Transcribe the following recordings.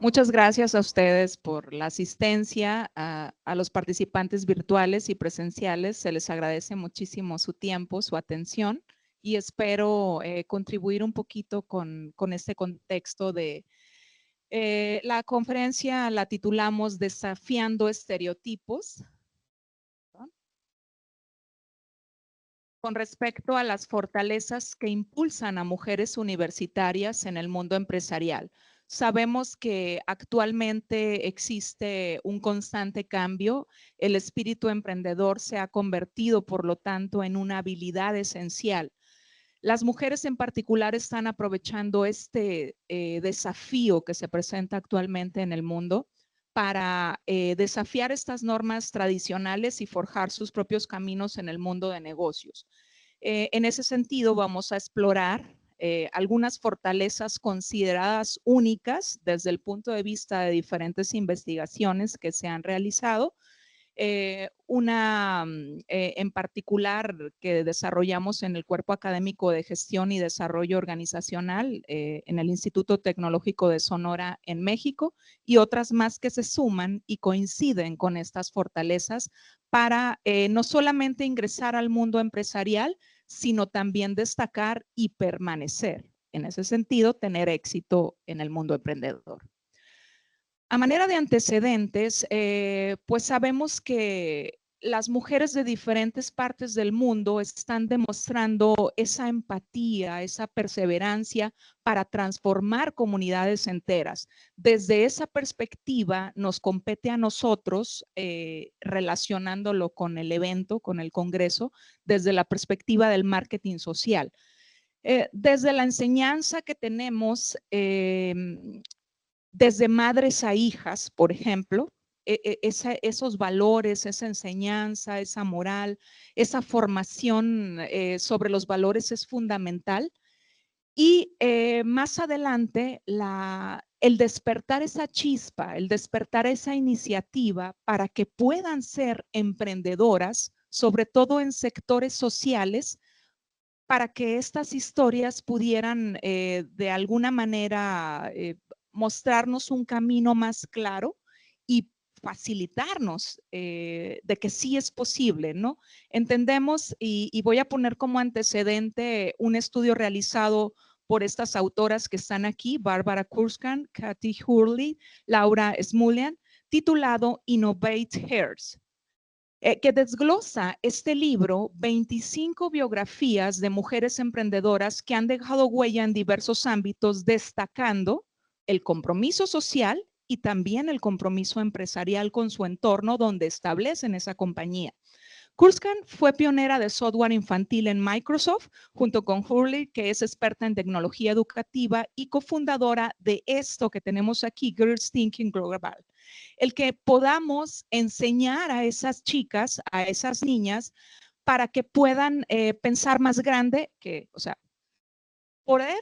Muchas gracias a ustedes por la asistencia, a los participantes virtuales y presenciales. Se les agradece muchísimo su tiempo, su atención y espero contribuir un poquito con este contexto de la conferencia. La titulamos Desafiando Estereotipos, ¿no?, con respecto a las fortalezas que impulsan a mujeres universitarias en el mundo empresarial. Sabemos que actualmente existe un constante cambio. El espíritu emprendedor se ha convertido, por lo tanto, en una habilidad esencial. Las mujeres en particular están aprovechando este desafío que se presenta actualmente en el mundo para desafiar estas normas tradicionales y forjar sus propios caminos en el mundo de negocios. En ese sentido, vamos a explorar algunas fortalezas consideradas únicas desde el punto de vista de diferentes investigaciones que se han realizado. Una en particular que desarrollamos en el Cuerpo Académico de Gestión y Desarrollo Organizacional en el Instituto Tecnológico de Sonora en México, y otras más que se suman y coinciden con estas fortalezas para no solamente ingresar al mundo empresarial, sino también destacar y permanecer. En ese sentido, tener éxito en el mundo emprendedor. A manera de antecedentes, pues sabemos que las mujeres de diferentes partes del mundo están demostrando esa empatía, esa perseverancia para transformar comunidades enteras. Desde esa perspectiva nos compete a nosotros, relacionándolo con el evento, con el Congreso, desde la perspectiva del marketing social. Desde la enseñanza que tenemos, desde madres a hijas, por ejemplo, esos valores, esa enseñanza, esa moral, esa formación sobre los valores es fundamental. Y más adelante, el despertar esa chispa, el despertar esa iniciativa para que puedan ser emprendedoras, sobre todo en sectores sociales, para que estas historias pudieran de alguna manera mostrarnos un camino más claro y facilitarnos de que sí es posible, ¿no? Entendemos, y voy a poner como antecedente un estudio realizado por estas autoras que están aquí, Barbara Kurskan, Kathy Hurley, Laura Smulian, titulado Innovate Hers, que desglosa este libro 25 biografías de mujeres emprendedoras que han dejado huella en diversos ámbitos, destacando el compromiso social y también el compromiso empresarial con su entorno donde establecen esa compañía. Kurskan fue pionera de software infantil en Microsoft, junto con Hurley, que es experta en tecnología educativa y cofundadora de esto que tenemos aquí, Girls Thinking Global. El que podamos enseñar a esas chicas, a esas niñas, para que puedan pensar más grande, que, o sea, poder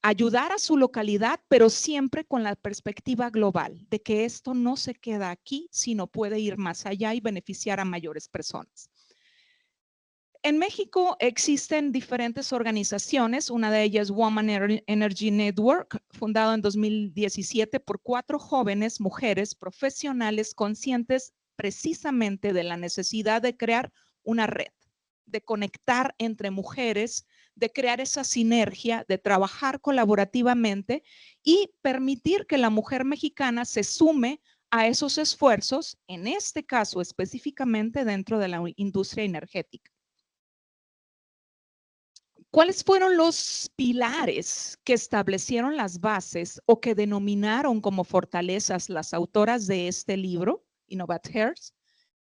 ayudar a su localidad, pero siempre con la perspectiva global de que esto no se queda aquí, sino puede ir más allá y beneficiar a mayores personas. En México existen diferentes organizaciones, una de ellas Woman Energy Network, fundado en 2017 por 4 jóvenes mujeres profesionales conscientes precisamente de la necesidad de crear una red, de conectar entre mujeres, de crear esa sinergia, de trabajar colaborativamente y permitir que la mujer mexicana se sume a esos esfuerzos, en este caso específicamente dentro de la industria energética. ¿Cuáles fueron los pilares que establecieron las bases o que denominaron como fortalezas las autoras de este libro, Innovate Hers?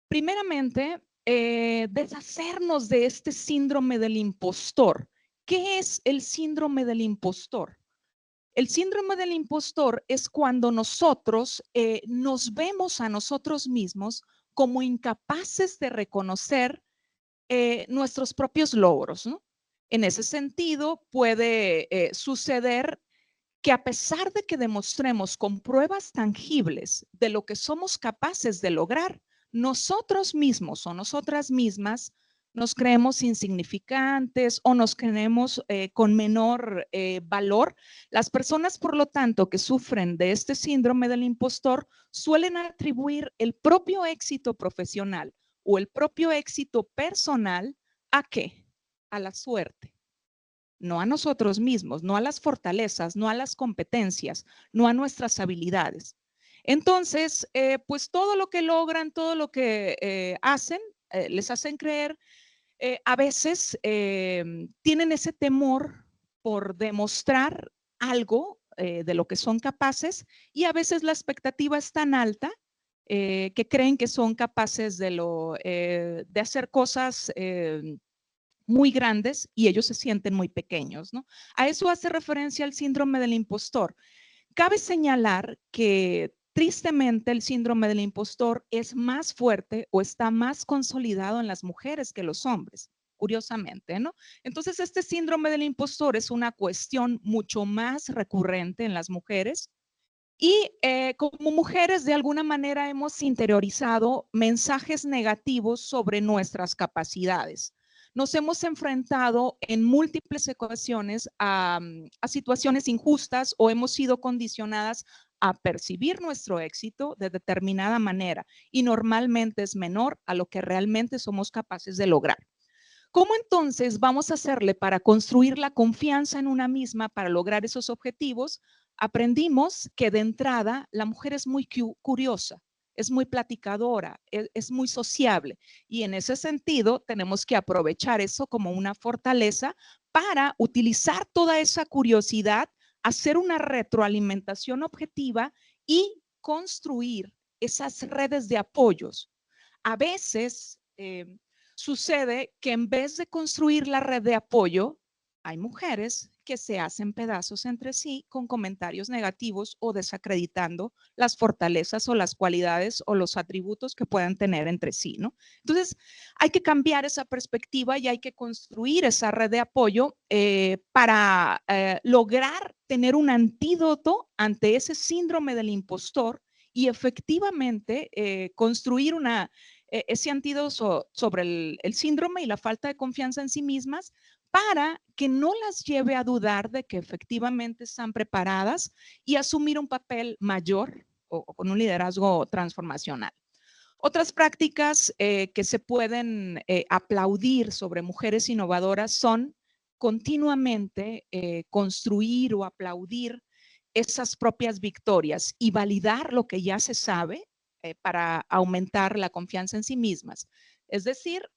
Primeramente, deshacernos de este síndrome del impostor. ¿Qué es el síndrome del impostor? El síndrome del impostor es cuando nosotros nos vemos a nosotros mismos como incapaces de reconocer nuestros propios logros, ¿no? En ese sentido, puede suceder que a pesar de que demostremos con pruebas tangibles de lo que somos capaces de lograr, nosotros mismos o nosotras mismas nos creemos insignificantes o nos creemos con menor valor. Las personas, por lo tanto, que sufren de este síndrome del impostor suelen atribuir el propio éxito profesional o el propio éxito personal ¿a qué? A la suerte. No a nosotros mismos, no a las fortalezas, no a las competencias, no a nuestras habilidades. Entonces, pues todo lo que logran, todo lo que hacen, les hacen creer a veces tienen ese temor por demostrar algo de lo que son capaces y a veces la expectativa es tan alta que creen que son capaces de hacer cosas muy grandes y ellos se sienten muy pequeños, ¿no? A eso hace referencia el síndrome del impostor. Cabe señalar que tristemente el síndrome del impostor es más fuerte o está más consolidado en las mujeres que los hombres, curiosamente, ¿no? Entonces, este síndrome del impostor es una cuestión mucho más recurrente en las mujeres y como mujeres de alguna manera hemos interiorizado mensajes negativos sobre nuestras capacidades. Nos hemos enfrentado en múltiples ocasiones a situaciones injustas o hemos sido condicionadas a percibir nuestro éxito de determinada manera y normalmente es menor a lo que realmente somos capaces de lograr. ¿Cómo entonces vamos a hacerle para construir la confianza en una misma para lograr esos objetivos? Aprendimos que de entrada la mujer es muy curiosa, es muy platicadora, es muy sociable y en ese sentido tenemos que aprovechar eso como una fortaleza para utilizar toda esa curiosidad, hacer una retroalimentación objetiva y construir esas redes de apoyos. A veces sucede que en vez de construir la red de apoyo, hay mujeres que se hacen pedazos entre sí con comentarios negativos o desacreditando las fortalezas o las cualidades o los atributos que puedan tener entre sí, ¿no? Entonces, hay que cambiar esa perspectiva y hay que construir esa red de apoyo para lograr tener un antídoto ante ese síndrome del impostor y efectivamente construir ese antídoto sobre el síndrome y la falta de confianza en sí mismas para que no las lleve a dudar de que efectivamente están preparadas y asumir un papel mayor o con un liderazgo transformacional. Otras prácticas que se pueden aplaudir sobre mujeres innovadoras son continuamente construir o aplaudir esas propias victorias y validar lo que ya se sabe para aumentar la confianza en sí mismas. Es decir,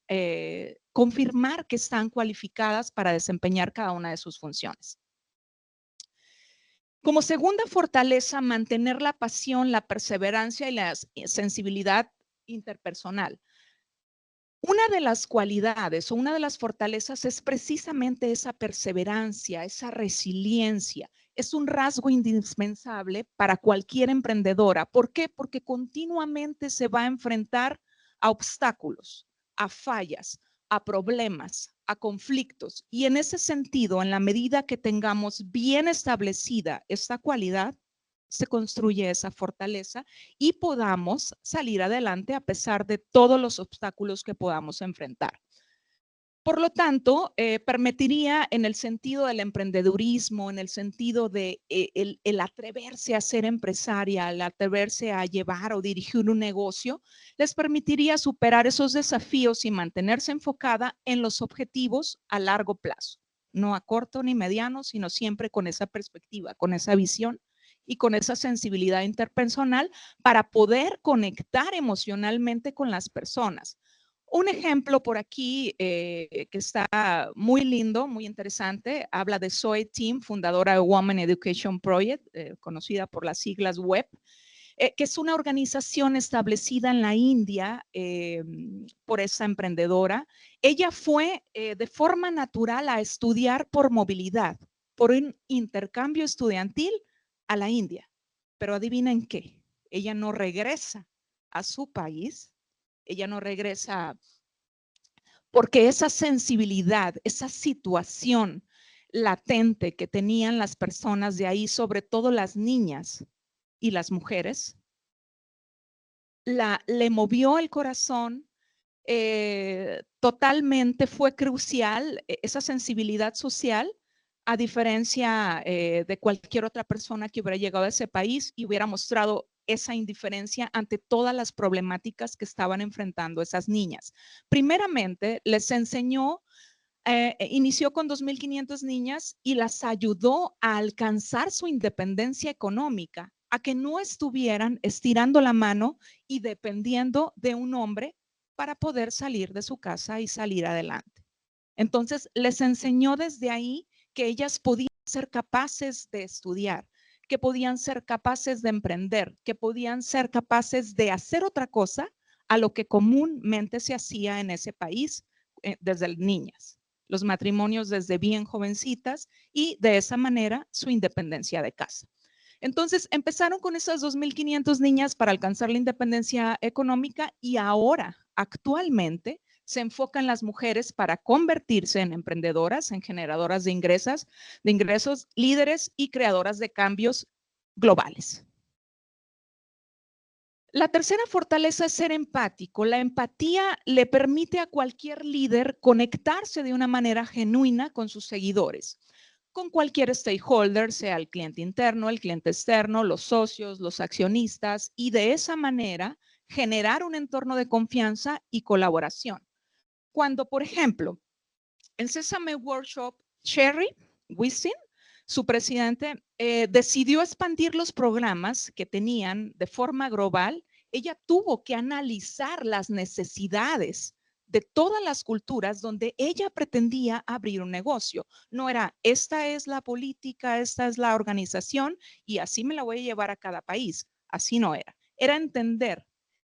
confirmar que están cualificadas para desempeñar cada una de sus funciones. Como segunda fortaleza, mantener la pasión, la perseverancia y la sensibilidad interpersonal. Una de las cualidades o una de las fortalezas es precisamente esa perseverancia, esa resiliencia. Es un rasgo indispensable para cualquier emprendedora. ¿Por qué? Porque continuamente se va a enfrentar a obstáculos, a fallas, a problemas, a conflictos. Y en ese sentido, en la medida que tengamos bien establecida esta cualidad, se construye esa fortaleza y podamos salir adelante a pesar de todos los obstáculos que podamos enfrentar. Por lo tanto, permitiría en el sentido del emprendedurismo, en el sentido de el atreverse a ser empresaria, el atreverse a llevar o dirigir un negocio, les permitiría superar esos desafíos y mantenerse enfocada en los objetivos a largo plazo, no a corto ni mediano, sino siempre con esa perspectiva, con esa visión y con esa sensibilidad interpersonal para poder conectar emocionalmente con las personas. Un ejemplo por aquí que está muy lindo, muy interesante, habla de Zoe Tim, fundadora de Women Education Project, conocida por las siglas WEP, que es una organización establecida en la India por esa emprendedora. Ella fue de forma natural a estudiar por movilidad, por un intercambio estudiantil a la India. Pero adivinen qué, ella no regresa a su país, ella no regresa porque esa sensibilidad, esa situación latente que tenían las personas de ahí, sobre todo las niñas y las mujeres, le movió el corazón totalmente fue crucial esa sensibilidad social, a diferencia de cualquier otra persona que hubiera llegado a ese país y hubiera mostrado esa indiferencia ante todas las problemáticas que estaban enfrentando esas niñas. Primeramente, les enseñó, inició con 2.500 niñas y las ayudó a alcanzar su independencia económica, a que no estuvieran estirando la mano y dependiendo de un hombre para poder salir de su casa y salir adelante. Entonces, les enseñó desde ahí que ellas podían ser capaces de estudiar, que podían ser capaces de emprender, que podían ser capaces de hacer otra cosa a lo que comúnmente se hacía en ese país desde niñas. Los matrimonios desde bien jovencitas y de esa manera su independencia de casa. Entonces empezaron con esas 2.500 niñas para alcanzar la independencia económica y ahora, actualmente, se enfocan las mujeres para convertirse en emprendedoras, en generadoras de ingresos, líderes y creadoras de cambios globales. La tercera fortaleza es ser empático. La empatía le permite a cualquier líder conectarse de una manera genuina con sus seguidores, con cualquier stakeholder, sea el cliente interno, el cliente externo, los socios, los accionistas, y de esa manera generar un entorno de confianza y colaboración. Cuando, por ejemplo, en Sesame Workshop, Sherry Wisin, su presidente, decidió expandir los programas que tenían de forma global. Ella tuvo que analizar las necesidades de todas las culturas donde ella pretendía abrir un negocio. No era, esta es la política, esta es la organización y así me la voy a llevar a cada país. Así no era. Era entender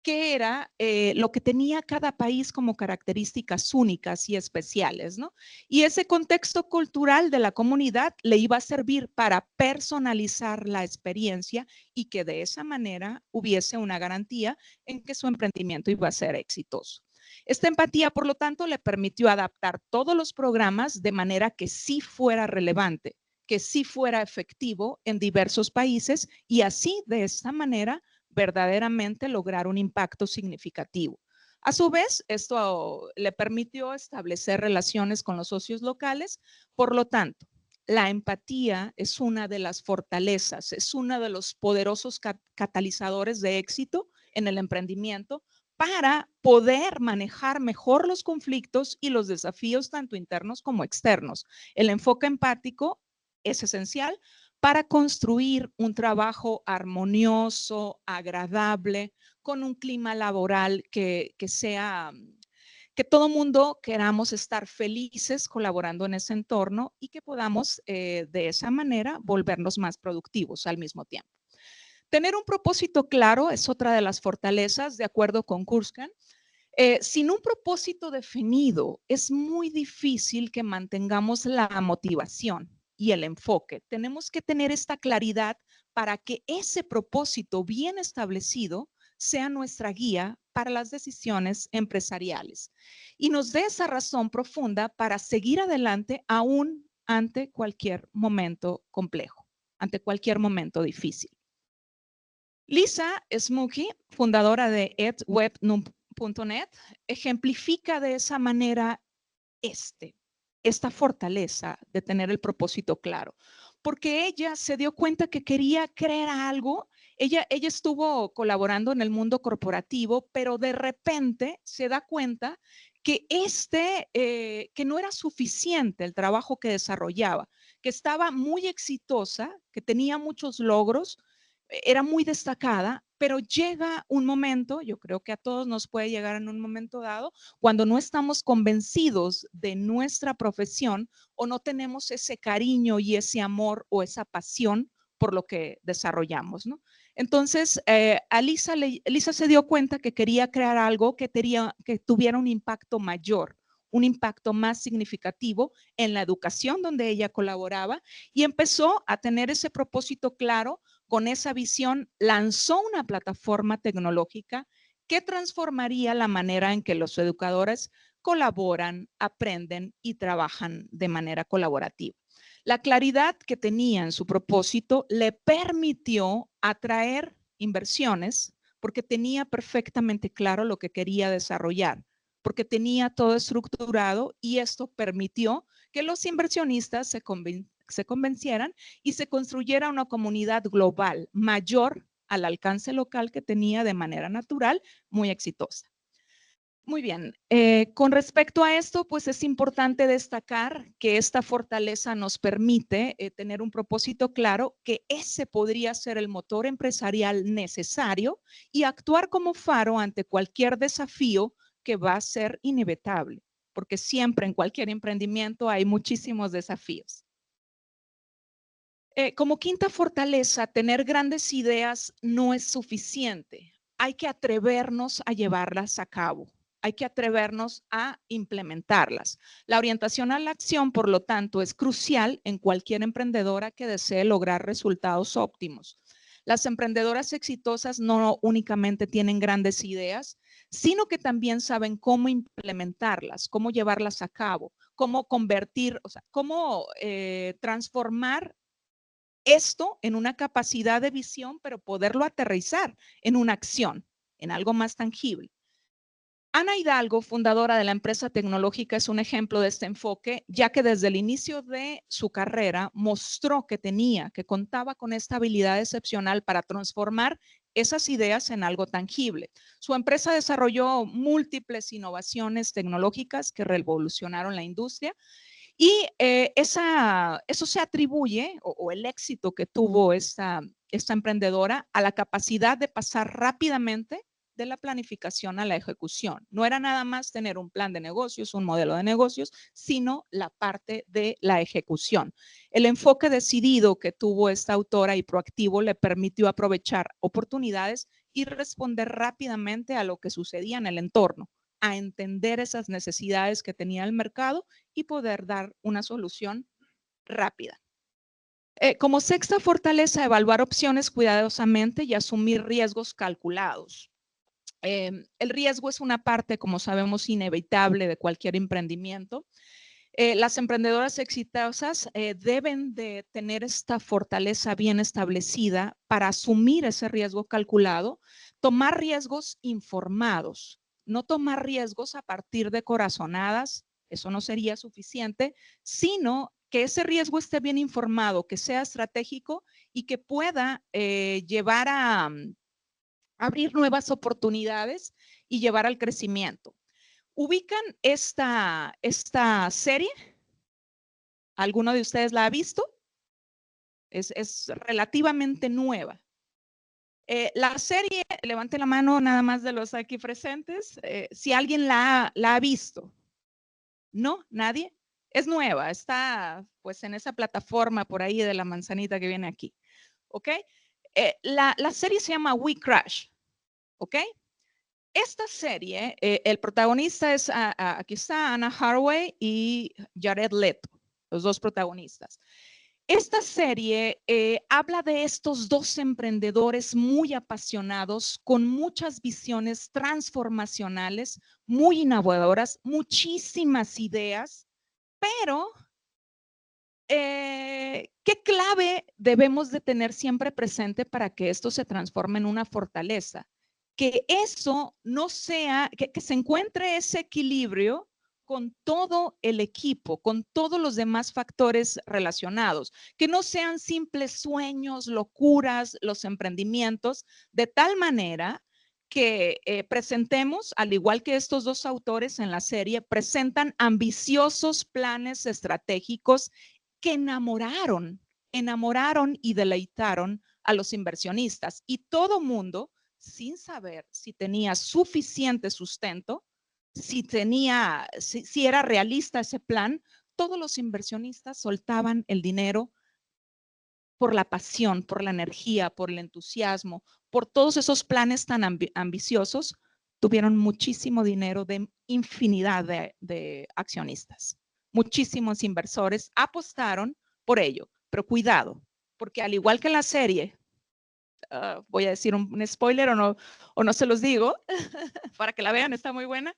qué era lo que tenía cada país como características únicas y especiales, ¿no? Y ese contexto cultural de la comunidad le iba a servir para personalizar la experiencia y que de esa manera hubiese una garantía en que su emprendimiento iba a ser exitoso. Esta empatía, por lo tanto, le permitió adaptar todos los programas de manera que sí fuera relevante, que sí fuera efectivo en diversos países y así, de esta manera, verdaderamente lograr un impacto significativo. A su vez, esto le permitió establecer relaciones con los socios locales. Por lo tanto, la empatía es una de las fortalezas, es uno de los poderosos catalizadores de éxito en el emprendimiento para poder manejar mejor los conflictos y los desafíos tanto internos como externos. El enfoque empático es esencial para construir un trabajo armonioso, agradable, con un clima laboral que sea, que todo mundo queramos estar felices colaborando en ese entorno y que podamos de esa manera volvernos más productivos al mismo tiempo. Tener un propósito claro es otra de las fortalezas, de acuerdo con Kurzkan. Sin un propósito definido, es muy difícil que mantengamos la motivación y el enfoque. Tenemos que tener esta claridad para que ese propósito bien establecido sea nuestra guía para las decisiones empresariales y nos dé esa razón profunda para seguir adelante aún ante cualquier momento complejo, ante cualquier momento difícil. Lisa Smokey, fundadora de edweb.net, ejemplifica de esa manera esta fortaleza de tener el propósito claro, porque ella se dio cuenta que quería crear algo. Ella estuvo colaborando en el mundo corporativo, pero de repente se da cuenta que que no era suficiente el trabajo que desarrollaba, que estaba muy exitosa, que tenía muchos logros, era muy destacada, pero llega un momento, yo creo que a todos nos puede llegar en un momento dado, cuando no estamos convencidos de nuestra profesión o no tenemos ese cariño y ese amor o esa pasión por lo que desarrollamos, ¿no? Entonces, Lisa se dio cuenta que quería crear algo que tuviera un impacto mayor, un impacto más significativo en la educación donde ella colaboraba y empezó a tener ese propósito claro. Con esa visión lanzó una plataforma tecnológica que transformaría la manera en que los educadores colaboran, aprenden y trabajan de manera colaborativa. La claridad que tenía en su propósito le permitió atraer inversiones porque tenía perfectamente claro lo que quería desarrollar, porque tenía todo estructurado y esto permitió que los inversionistas se convencieran y se construyera una comunidad global mayor al alcance local que tenía de manera natural, muy exitosa. Muy bien, con respecto a esto, pues es importante destacar que esta fortaleza nos permite tener un propósito claro, que ese podría ser el motor empresarial necesario y actuar como faro ante cualquier desafío que va a ser inevitable, porque siempre en cualquier emprendimiento hay muchísimos desafíos. Como quinta fortaleza, tener grandes ideas no es suficiente. Hay que atrevernos a llevarlas a cabo. Hay que atrevernos a implementarlas. La orientación a la acción, por lo tanto, es crucial en cualquier emprendedora que desee lograr resultados óptimos. Las emprendedoras exitosas no únicamente tienen grandes ideas, sino que también saben cómo implementarlas, cómo llevarlas a cabo, cómo convertir, o sea, cómo transformar esto en una capacidad de visión, pero poderlo aterrizar en una acción, en algo más tangible. Ana Hidalgo, fundadora de la empresa tecnológica, es un ejemplo de este enfoque, ya que desde el inicio de su carrera mostró que contaba con esta habilidad excepcional para transformar esas ideas en algo tangible. Su empresa desarrolló múltiples innovaciones tecnológicas que revolucionaron la industria y eso se atribuye, o el éxito que tuvo esta emprendedora, a la capacidad de pasar rápidamente de la planificación a la ejecución. No era nada más tener un plan de negocios, un modelo de negocios, sino la parte de la ejecución. El enfoque decidido que tuvo esta autora y proactivo le permitió aprovechar oportunidades y responder rápidamente a lo que sucedía en el entorno, a entender esas necesidades que tenía el mercado y poder dar una solución rápida. Como sexta fortaleza, evaluar opciones cuidadosamente y asumir riesgos calculados. El riesgo es una parte, como sabemos, inevitable de cualquier emprendimiento. Las emprendedoras exitosas deben de tener esta fortaleza bien establecida para asumir ese riesgo calculado, tomar riesgos informados, no tomar riesgos a partir de corazonadas, eso no sería suficiente, sino que ese riesgo esté bien informado, que sea estratégico y que pueda llevar a abrir nuevas oportunidades y llevar al crecimiento. ¿Ubican esta serie? ¿Alguno de ustedes la ha visto? Es relativamente nueva. La serie, levante la mano nada más de los aquí presentes, si alguien la ha visto. ¿No? ¿Nadie? Es nueva, está pues en esa plataforma por ahí de la manzanita que viene aquí. ¿Ok? La serie se llama We Crash. ¿Ok? Esta serie, el protagonista es, aquí está Anna Hathaway y Jared Leto, los dos protagonistas. Esta serie habla de estos dos emprendedores muy apasionados, con muchas visiones transformacionales, muy innovadoras, muchísimas ideas, pero ¿qué clave debemos de tener siempre presente para que esto se transforme en una fortaleza? Que eso no sea, que se encuentre ese equilibrio con todo el equipo, con todos los demás factores relacionados, que no sean simples sueños, locuras, los emprendimientos, de tal manera que presentemos, al igual que estos dos autores en la serie, presentan ambiciosos planes estratégicos que enamoraron y deleitaron a los inversionistas, y todo mundo, sin saber si tenía suficiente sustento, si era realista ese plan, todos los inversionistas soltaban el dinero por la pasión, por la energía, por el entusiasmo, por todos esos planes tan ambiciosos. Tuvieron muchísimo dinero de infinidad de accionistas. Muchísimos inversores apostaron por ello, pero cuidado, porque al igual que en la serie, voy a decir un spoiler o no se los digo, para que la vean, está muy buena.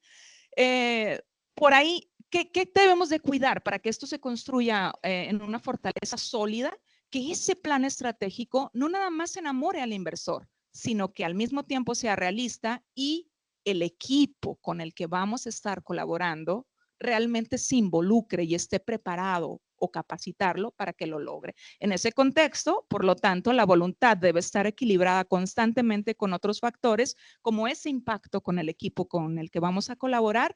Por ahí, ¿qué debemos de cuidar para que esto se construya en una fortaleza sólida? Que ese plan estratégico no nada más enamore al inversor, sino que al mismo tiempo sea realista y el equipo con el que vamos a estar colaborando realmente se involucre y esté preparado o capacitarlo para que lo logre. En ese contexto, por lo tanto, la voluntad debe estar equilibrada constantemente con otros factores, como ese impacto con el equipo con el que vamos a colaborar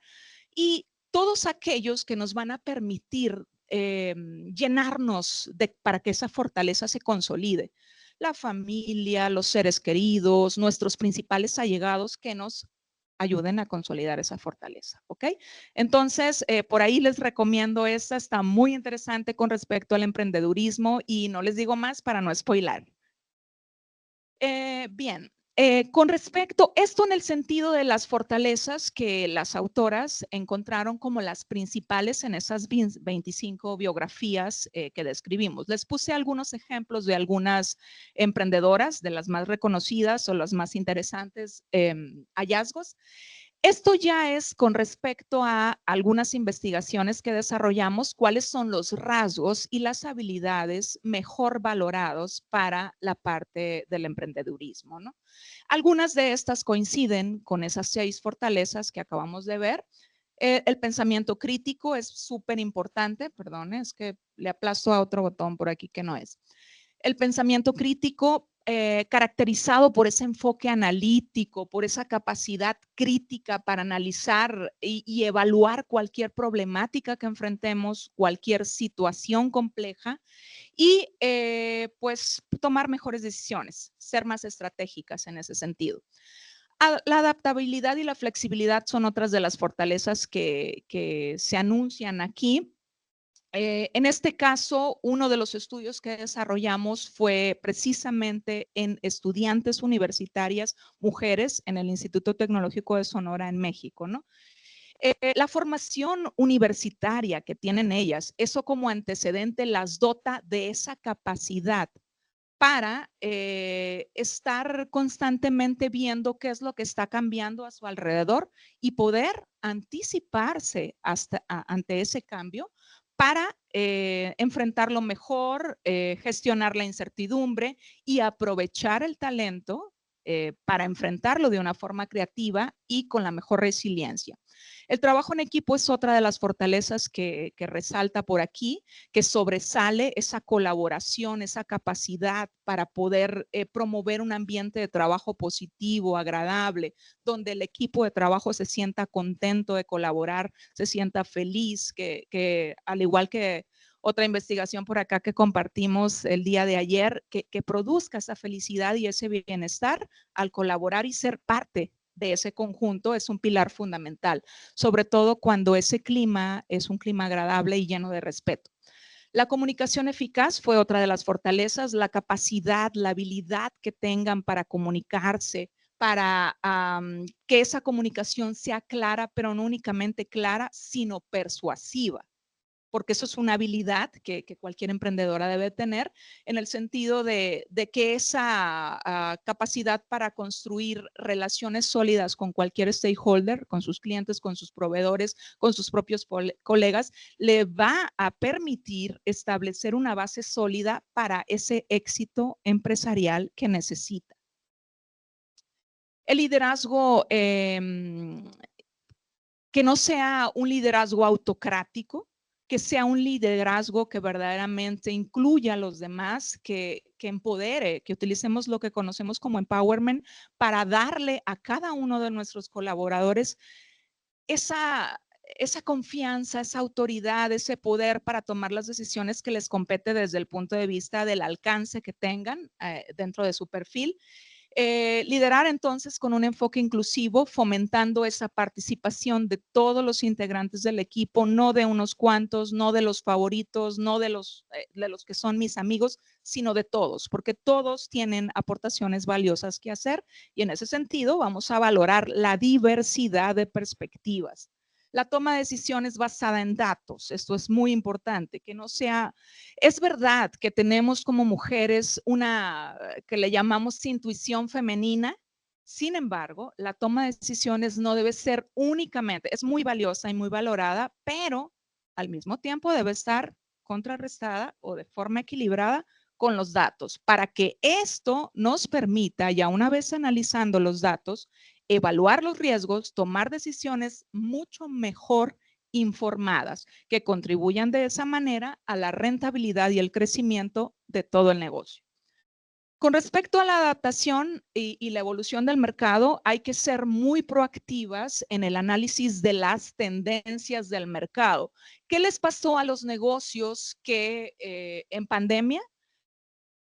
y todos aquellos que nos van a permitir llenarnos para que esa fortaleza se consolide. La familia, los seres queridos, nuestros principales allegados que nos ayuden a consolidar esa fortaleza, ¿ok? Entonces, por ahí les recomiendo esta, está muy interesante con respecto al emprendedurismo y no les digo más para no spoilar. Bien, con respecto, esto en el sentido de las fortalezas que las autoras encontraron como las principales en esas 25 biografías que describimos. Les puse algunos ejemplos de algunas emprendedoras, de las más reconocidas o las más interesantes hallazgos. Esto ya es con respecto a algunas investigaciones que desarrollamos, cuáles son los rasgos y las habilidades mejor valorados para la parte del emprendedurismo, ¿no? Algunas de estas coinciden con esas 6 fortalezas que acabamos de ver. El pensamiento crítico es súper importante, perdón, es que le aplasto a otro botón por aquí que no es. El pensamiento crítico caracterizado por ese enfoque analítico, por esa capacidad crítica para analizar y evaluar cualquier problemática que enfrentemos, cualquier situación compleja y pues tomar mejores decisiones, ser más estratégicas en ese sentido. La adaptabilidad y la flexibilidad son otras de las fortalezas que se anuncian aquí. En este caso, uno de los estudios que desarrollamos fue precisamente en estudiantes universitarias, mujeres, en el Instituto Tecnológico de Sonora en México, ¿no? La formación universitaria que tienen ellas, eso como antecedente las dota de esa capacidad para estar constantemente viendo qué es lo que está cambiando a su alrededor y poder anticiparse ante ese cambio para enfrentarlo mejor, gestionar la incertidumbre y aprovechar el talento para enfrentarlo de una forma creativa y con la mejor resiliencia. El trabajo en equipo es otra de las fortalezas que resalta por aquí, que sobresale esa colaboración, esa capacidad para poder promover un ambiente de trabajo positivo, agradable, donde el equipo de trabajo se sienta contento de colaborar, se sienta feliz, que al igual que otra investigación por acá que compartimos el día de ayer, que produzca esa felicidad y ese bienestar al colaborar y ser parte de ese conjunto es un pilar fundamental, sobre todo cuando ese clima es un clima agradable y lleno de respeto. La comunicación eficaz fue otra de las fortalezas, la capacidad, la habilidad que tengan para comunicarse, para que esa comunicación sea clara, pero no únicamente clara, sino persuasiva, porque eso es una habilidad que cualquier emprendedora debe tener en el sentido de que esa capacidad para construir relaciones sólidas con cualquier stakeholder, con sus clientes, con sus proveedores, con sus propios colegas, le va a permitir establecer una base sólida para ese éxito empresarial que necesita. El liderazgo que no sea un liderazgo autocrático, que sea un liderazgo que verdaderamente incluya a los demás, que empodere, que utilicemos lo que conocemos como empowerment para darle a cada uno de nuestros colaboradores esa confianza, esa autoridad, ese poder para tomar las decisiones que les compete desde el punto de vista del alcance que tengan dentro de su perfil. Liderar entonces con un enfoque inclusivo, fomentando esa participación de todos los integrantes del equipo, no de unos cuantos, no de los favoritos, no de los que son mis amigos, sino de todos, porque todos tienen aportaciones valiosas que hacer y en ese sentido vamos a valorar la diversidad de perspectivas. La toma de decisiones basada en datos, esto es muy importante, que no sea, es verdad que tenemos como mujeres una que le llamamos intuición femenina, sin embargo, la toma de decisiones no debe ser únicamente, es muy valiosa y muy valorada, pero al mismo tiempo debe estar contrarrestada o de forma equilibrada con los datos, para que esto nos permita, ya una vez analizando los datos, evaluar los riesgos, tomar decisiones mucho mejor informadas que contribuyan de esa manera a la rentabilidad y el crecimiento de todo el negocio. Con respecto a la adaptación y la evolución del mercado, hay que ser muy proactivas en el análisis de las tendencias del mercado. ¿Qué les pasó a los negocios que en pandemia?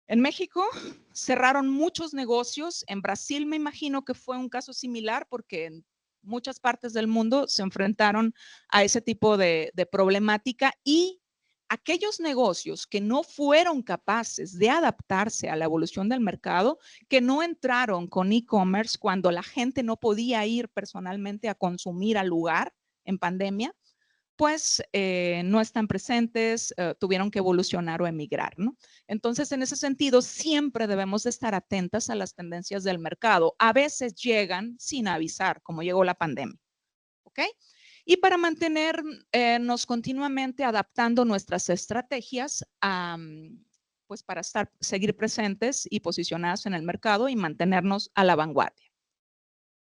En México cerraron muchos negocios. En Brasil me imagino que fue un caso similar porque en muchas partes del mundo se enfrentaron a ese tipo de problemática, y aquellos negocios que no fueron capaces de adaptarse a la evolución del mercado, que no entraron con e-commerce cuando la gente no podía ir personalmente a consumir al lugar en pandemia, pues no están presentes, tuvieron que evolucionar o emigrar, ¿no? Entonces, en ese sentido, siempre debemos de estar atentas a las tendencias del mercado. A veces llegan sin avisar, como llegó la pandemia, ¿ok? Y para mantenernos continuamente adaptando nuestras estrategias, pues para seguir presentes y posicionadas en el mercado y mantenernos a la vanguardia.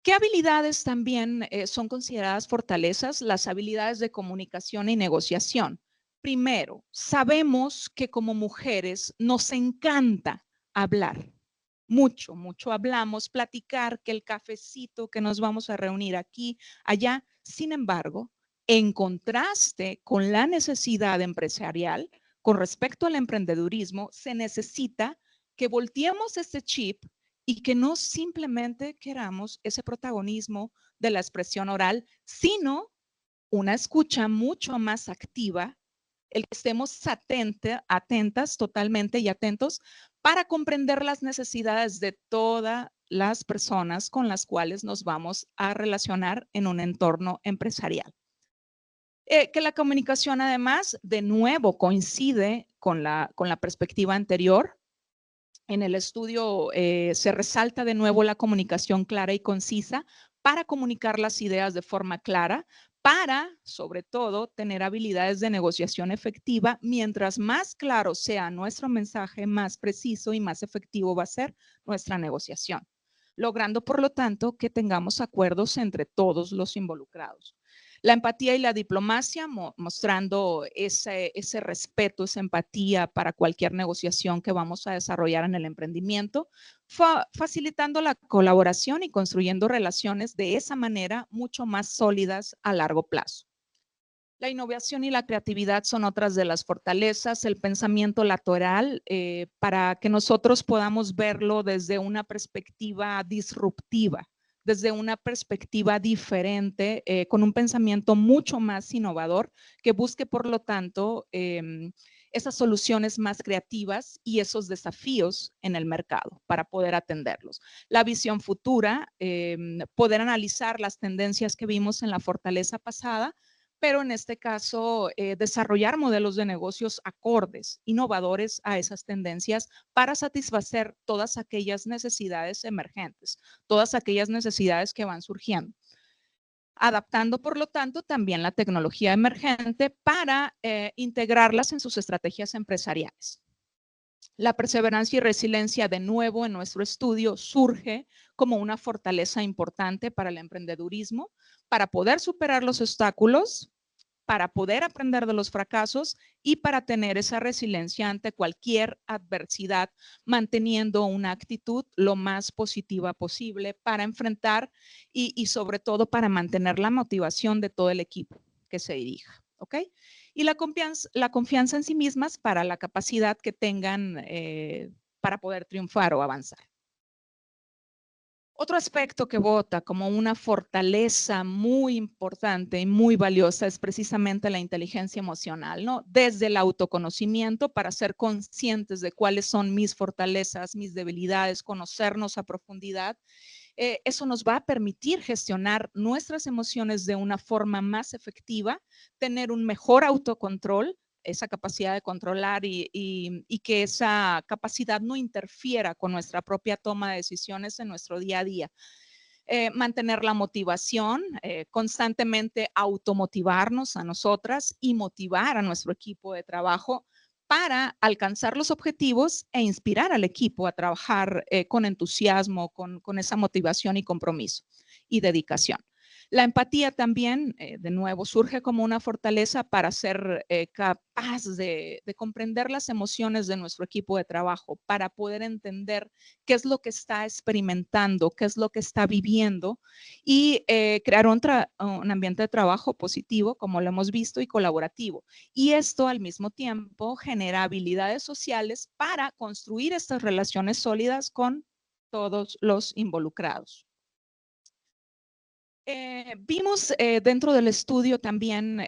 ¿Qué habilidades también son consideradas fortalezas? Las habilidades de comunicación y negociación. Primero, sabemos que como mujeres nos encanta hablar. Mucho, mucho hablamos, platicar, que el cafecito, que nos vamos a reunir aquí, allá. Sin embargo, en contraste con la necesidad empresarial, con respecto al emprendedurismo, se necesita que volteemos este chip y que no simplemente queramos ese protagonismo de la expresión oral, sino una escucha mucho más activa, el que estemos atentas totalmente y atentos para comprender las necesidades de todas las personas con las cuales nos vamos a relacionar en un entorno empresarial. Que la comunicación, además, de nuevo coincide con la perspectiva anterior. En el estudio se resalta de nuevo la comunicación clara y concisa para comunicar las ideas de forma clara, para, sobre todo, tener habilidades de negociación efectiva. Mientras más claro sea nuestro mensaje, más preciso y más efectivo va a ser nuestra negociación, logrando, por lo tanto, que tengamos acuerdos entre todos los involucrados. La empatía y la diplomacia, mostrando ese respeto, esa empatía para cualquier negociación que vamos a desarrollar en el emprendimiento, facilitando la colaboración y construyendo relaciones de esa manera mucho más sólidas a largo plazo. La innovación y la creatividad son otras de las fortalezas, el pensamiento lateral, para que nosotros podamos verlo desde una perspectiva disruptiva, desde una perspectiva diferente, con un pensamiento mucho más innovador, que busque, por lo tanto, esas soluciones más creativas y esos desafíos en el mercado para poder atenderlos. La visión futura, poder analizar las tendencias que vimos en la fortaleza pasada, pero en este caso desarrollar modelos de negocios acordes, innovadores a esas tendencias para satisfacer todas aquellas necesidades emergentes, todas aquellas necesidades que van surgiendo. Adaptando, por lo tanto, también la tecnología emergente para integrarlas en sus estrategias empresariales. La perseverancia y resiliencia, de nuevo, en nuestro estudio surge como una fortaleza importante para el emprendedurismo, para poder superar los obstáculos, para poder aprender de los fracasos y para tener esa resiliencia ante cualquier adversidad, manteniendo una actitud lo más positiva posible para enfrentar y sobre todo para mantener la motivación de todo el equipo que se dirija. ¿Ok? Y la confianza en sí mismas para la capacidad que tengan para poder triunfar o avanzar. Otro aspecto que vota como una fortaleza muy importante y muy valiosa es precisamente la inteligencia emocional, ¿no? Desde el autoconocimiento para ser conscientes de cuáles son mis fortalezas, mis debilidades, conocernos a profundidad. Eso nos va a permitir gestionar nuestras emociones de una forma más efectiva, tener un mejor autocontrol, esa capacidad de controlar y que esa capacidad no interfiera con nuestra propia toma de decisiones en nuestro día a día. Mantener la motivación, constantemente automotivarnos a nosotras y motivar a nuestro equipo de trabajo para alcanzar los objetivos e inspirar al equipo a trabajar con entusiasmo, con esa motivación y compromiso. y dedicación. La empatía también, de nuevo, surge como una fortaleza para ser capaz de comprender las emociones de nuestro equipo de trabajo, para poder entender qué es lo que está experimentando, qué es lo que está viviendo y crear un ambiente de trabajo positivo, como lo hemos visto, y colaborativo. Y esto al mismo tiempo genera habilidades sociales para construir estas relaciones sólidas con todos los involucrados. Vimos dentro del estudio también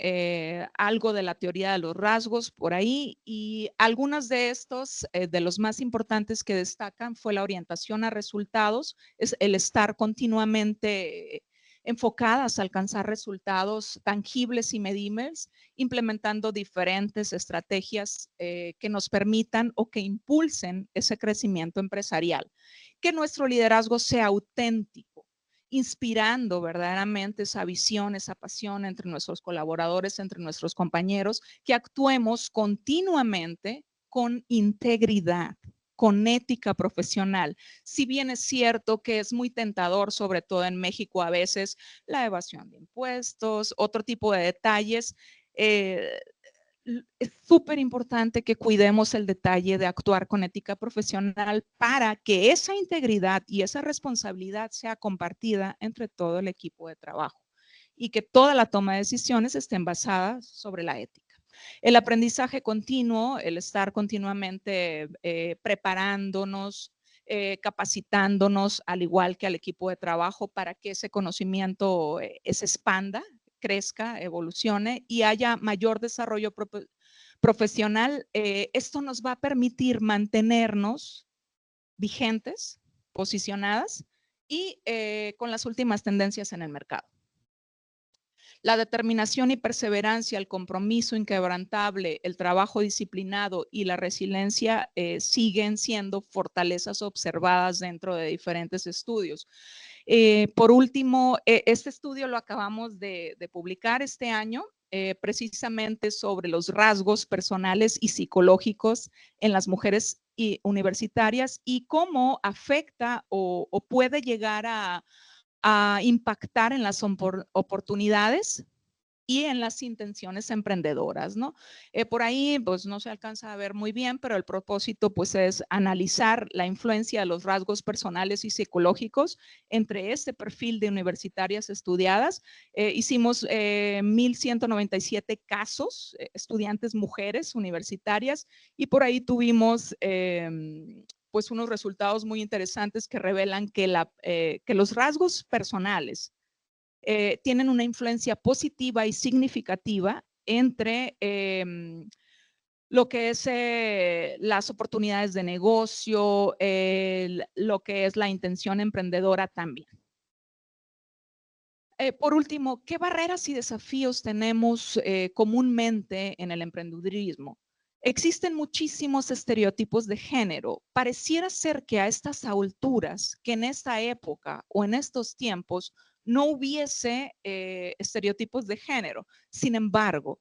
algo de la teoría de los rasgos por ahí, y algunos de estos, de los más importantes que destacan, fue la orientación a resultados, es el estar continuamente enfocadas a alcanzar resultados tangibles y medibles, implementando diferentes estrategias que nos permitan o que impulsen ese crecimiento empresarial. Que nuestro liderazgo sea auténtico, inspirando verdaderamente esa visión, esa pasión entre nuestros colaboradores, entre nuestros compañeros, que actuemos continuamente con integridad, con ética profesional. Si bien es cierto que es muy tentador, sobre todo en México, a veces la evasión de impuestos, otro tipo de detalles, es súper importante que cuidemos el detalle de actuar con ética profesional para que esa integridad y esa responsabilidad sea compartida entre todo el equipo de trabajo y que toda la toma de decisiones estén basadas sobre la ética. El aprendizaje continuo, el estar continuamente preparándonos, capacitándonos, al igual que al equipo de trabajo, para que ese conocimiento se expanda, crezca, evolucione y haya mayor desarrollo profesional. Esto nos va a permitir mantenernos vigentes, posicionadas y con las últimas tendencias en el mercado. La determinación y perseverancia, el compromiso inquebrantable, el trabajo disciplinado y la resiliencia siguen siendo fortalezas observadas dentro de diferentes estudios. Por último, este estudio lo acabamos de publicar este año, precisamente sobre los rasgos personales y psicológicos en las mujeres universitarias y cómo afecta o puede llegar a impactar en las oportunidades y en las intenciones emprendedoras, ¿no? Por ahí, pues no se alcanza a ver muy bien, pero el propósito, pues, es analizar la influencia de los rasgos personales y psicológicos entre este perfil de universitarias estudiadas. Hicimos 1,197 casos, estudiantes mujeres universitarias, y por ahí tuvimos pues unos resultados muy interesantes que revelan que los rasgos personales tienen una influencia positiva y significativa entre lo que es las oportunidades de negocio, lo que es la intención emprendedora también. Por último, ¿qué barreras y desafíos tenemos comúnmente en el emprendedurismo? Existen muchísimos estereotipos de género. Pareciera ser que a estas alturas, que en esta época o en estos tiempos no hubiese estereotipos de género. Sin embargo,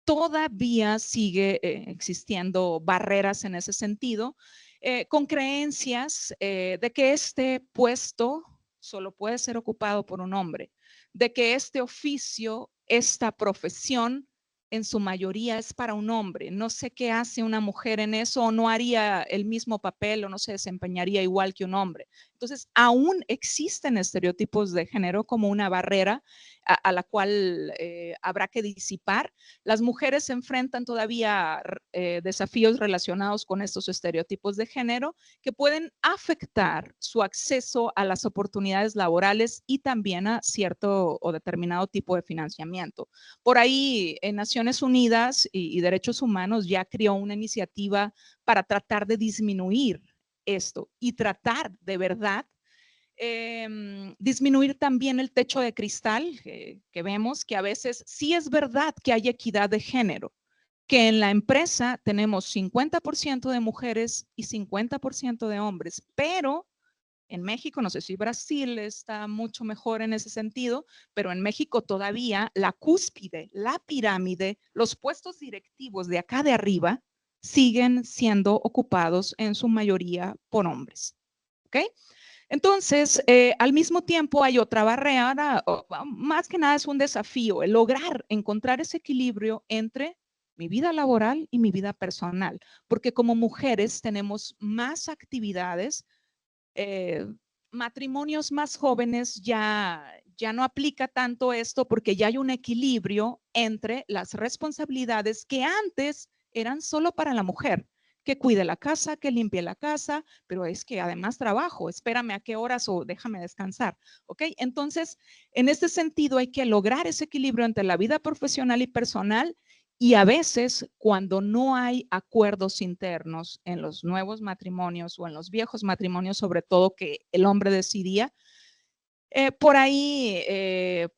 todavía sigue existiendo barreras en ese sentido, con creencias de que este puesto solo puede ser ocupado por un hombre, de que este oficio, esta profesión, en su mayoría es para un hombre. No sé qué hace una mujer en eso, o no haría el mismo papel o no se desempeñaría igual que un hombre. Entonces, aún existen estereotipos de género como una barrera a la cual habrá que disipar. Las mujeres se enfrentan todavía desafíos relacionados con estos estereotipos de género que pueden afectar su acceso a las oportunidades laborales y también a cierto o determinado tipo de financiamiento. Por ahí, en Naciones Unidas y Derechos Humanos ya creó una iniciativa para tratar de disminuir esto y tratar de verdad disminuir también el techo de cristal que vemos, que a veces sí es verdad que hay equidad de género, que en la empresa tenemos 50% de mujeres y 50% de hombres, pero en México, no sé si Brasil está mucho mejor en ese sentido, pero en México todavía la cúspide, la pirámide, los puestos directivos de acá de arriba siguen siendo ocupados en su mayoría por hombres. ¿Ok? Entonces, al mismo tiempo hay otra barrera, más que nada es un desafío, el lograr encontrar ese equilibrio entre mi vida laboral y mi vida personal, porque como mujeres tenemos más actividades, matrimonios más jóvenes ya no aplica tanto esto porque ya hay un equilibrio entre las responsabilidades que antes eran solo para la mujer, que cuide la casa, que limpie la casa, pero es que además trabajo, espérame a qué horas o déjame descansar, ¿ok? Entonces, en este sentido hay que lograr ese equilibrio entre la vida profesional y personal y a veces cuando no hay acuerdos internos en los nuevos matrimonios o en los viejos matrimonios, sobre todo que el hombre decidía,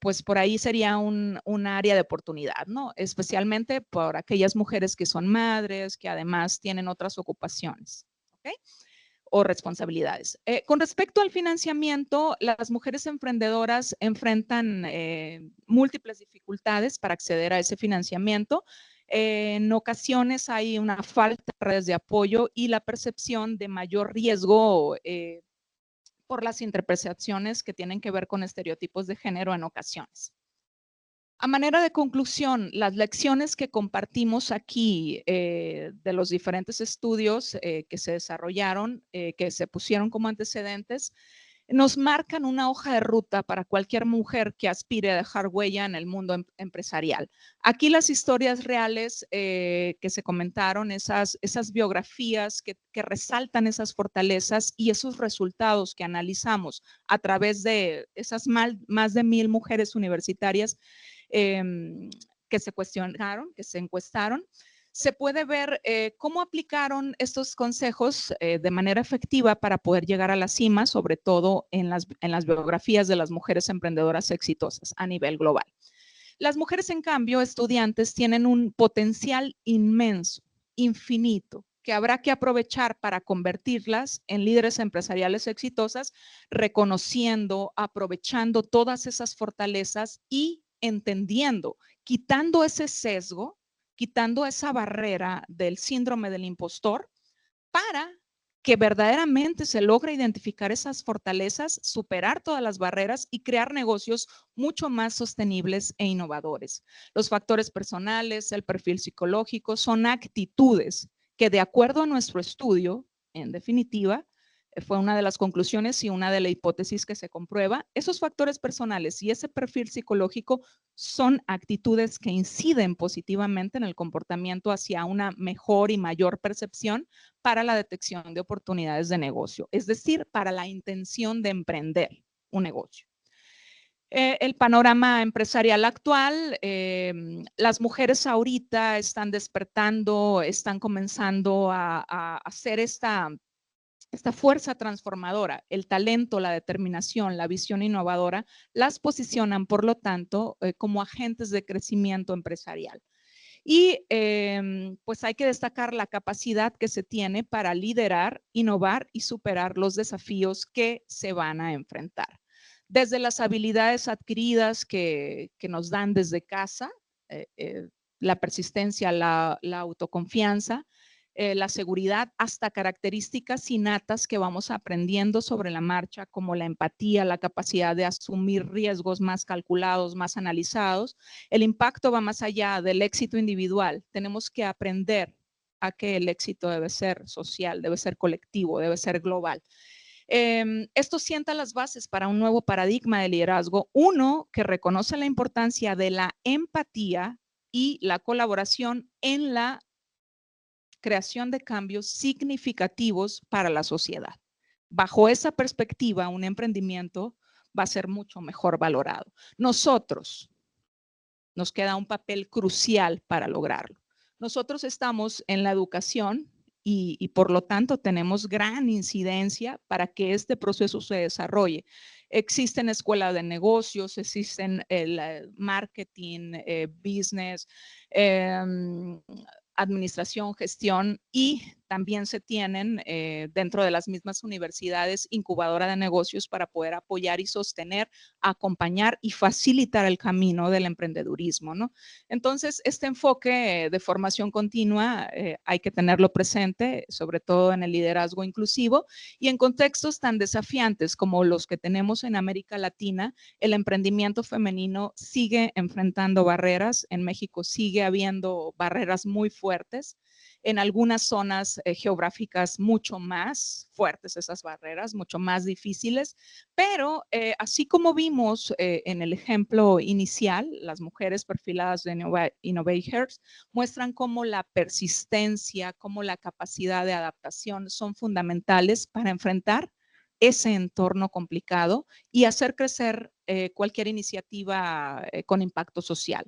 pues por ahí sería un área de oportunidad, ¿no? Especialmente por aquellas mujeres que son madres, que además tienen otras ocupaciones, ¿ok? O responsabilidades. Con respecto al financiamiento, las mujeres emprendedoras enfrentan múltiples dificultades para acceder a ese financiamiento. En ocasiones hay una falta de redes de apoyo y la percepción de mayor riesgo por las interpretaciones que tienen que ver con estereotipos de género en ocasiones. A manera de conclusión, las lecciones que compartimos aquí de los diferentes estudios que se desarrollaron, que se pusieron como antecedentes, nos marcan una hoja de ruta para cualquier mujer que aspire a dejar huella en el mundo empresarial. Aquí las historias reales que se comentaron, esas biografías que resaltan esas fortalezas y esos resultados que analizamos a través de esas más de 1000 mujeres universitarias, que se cuestionaron, que se encuestaron, se puede ver cómo aplicaron estos consejos de manera efectiva para poder llegar a la cima, sobre todo en las biografías de las mujeres emprendedoras exitosas a nivel global. Las mujeres, en cambio, estudiantes, tienen un potencial inmenso, infinito, que habrá que aprovechar para convertirlas en líderes empresariales exitosas, reconociendo, aprovechando todas esas fortalezas y entendiendo, quitando ese sesgo, quitando esa barrera del síndrome del impostor para que verdaderamente se logre identificar esas fortalezas, superar todas las barreras y crear negocios mucho más sostenibles e innovadores. Los factores personales, el perfil psicológico, son actitudes que, de acuerdo a nuestro estudio, en definitiva, fue una de las conclusiones y una de las hipótesis que se comprueba, esos factores personales y ese perfil psicológico son actitudes que inciden positivamente en el comportamiento hacia una mejor y mayor percepción para la detección de oportunidades de negocio, es decir, para la intención de emprender un negocio. El panorama empresarial actual, las mujeres ahorita están despertando, están comenzando a hacer esta fuerza transformadora, el talento, la determinación, la visión innovadora, las posicionan, por lo tanto, como agentes de crecimiento empresarial. Y pues hay que destacar la capacidad que se tiene para liderar, innovar y superar los desafíos que se van a enfrentar. Desde las habilidades adquiridas que nos dan desde casa, la persistencia, la autoconfianza, la seguridad, hasta características innatas que vamos aprendiendo sobre la marcha, como la empatía, la capacidad de asumir riesgos más calculados, más analizados. El impacto va más allá del éxito individual. Tenemos que aprender a que el éxito debe ser social, debe ser colectivo, debe ser global. Esto sienta las bases para un nuevo paradigma de liderazgo, uno que reconoce la importancia de la empatía y la colaboración en la creación de cambios significativos para la sociedad. Bajo esa perspectiva, un emprendimiento va a ser mucho mejor valorado. Nosotros nos queda un papel crucial para lograrlo. Nosotros estamos en la educación y por lo tanto tenemos gran incidencia para que este proceso se desarrolle. Existen escuelas de negocios, existen el marketing, business, administración, gestión y también se tienen dentro de las mismas universidades incubadora de negocios para poder apoyar y sostener, acompañar y facilitar el camino del emprendedurismo, ¿no? Entonces, este enfoque de formación continua hay que tenerlo presente, sobre todo en el liderazgo inclusivo y en contextos tan desafiantes como los que tenemos en América Latina. El emprendimiento femenino sigue enfrentando barreras. En México sigue habiendo barreras muy fuertes. En algunas zonas geográficas mucho más fuertes esas barreras, mucho más difíciles, pero así como vimos en el ejemplo inicial, las mujeres perfiladas de Innovators muestran cómo la persistencia, cómo la capacidad de adaptación son fundamentales para enfrentar ese entorno complicado y hacer crecer cualquier iniciativa con impacto social.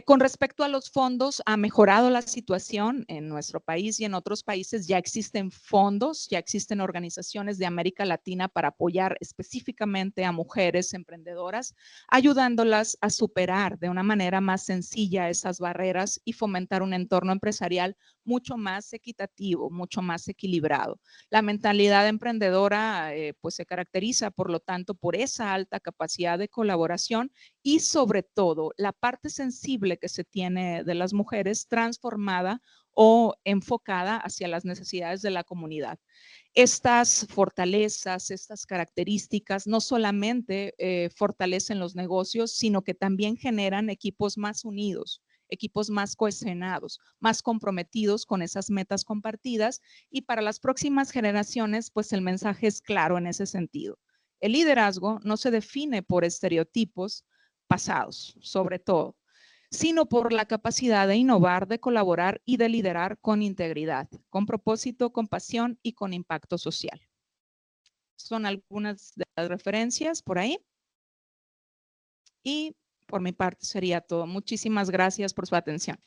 Con respecto a los fondos, ha mejorado la situación en nuestro país y en otros países. Ya existen fondos, ya existen organizaciones de América Latina para apoyar específicamente a mujeres emprendedoras, ayudándolas a superar de una manera más sencilla esas barreras y fomentar un entorno empresarial mucho más equitativo, mucho más equilibrado. La mentalidad emprendedora pues se caracteriza, por lo tanto, por esa alta capacidad de colaboración y sobre todo la parte sensible que se tiene de las mujeres transformada o enfocada hacia las necesidades de la comunidad. Estas fortalezas, estas características no solamente fortalecen los negocios, sino que también generan equipos más unidos, equipos más cohesionados, más comprometidos con esas metas compartidas y para las próximas generaciones, pues el mensaje es claro en ese sentido. El liderazgo no se define por estereotipos pasados, sobre todo, sino por la capacidad de innovar, de colaborar y de liderar con integridad, con propósito, con pasión y con impacto social. Son algunas de las referencias por ahí. Y por mi parte sería todo. Muchísimas gracias por su atención.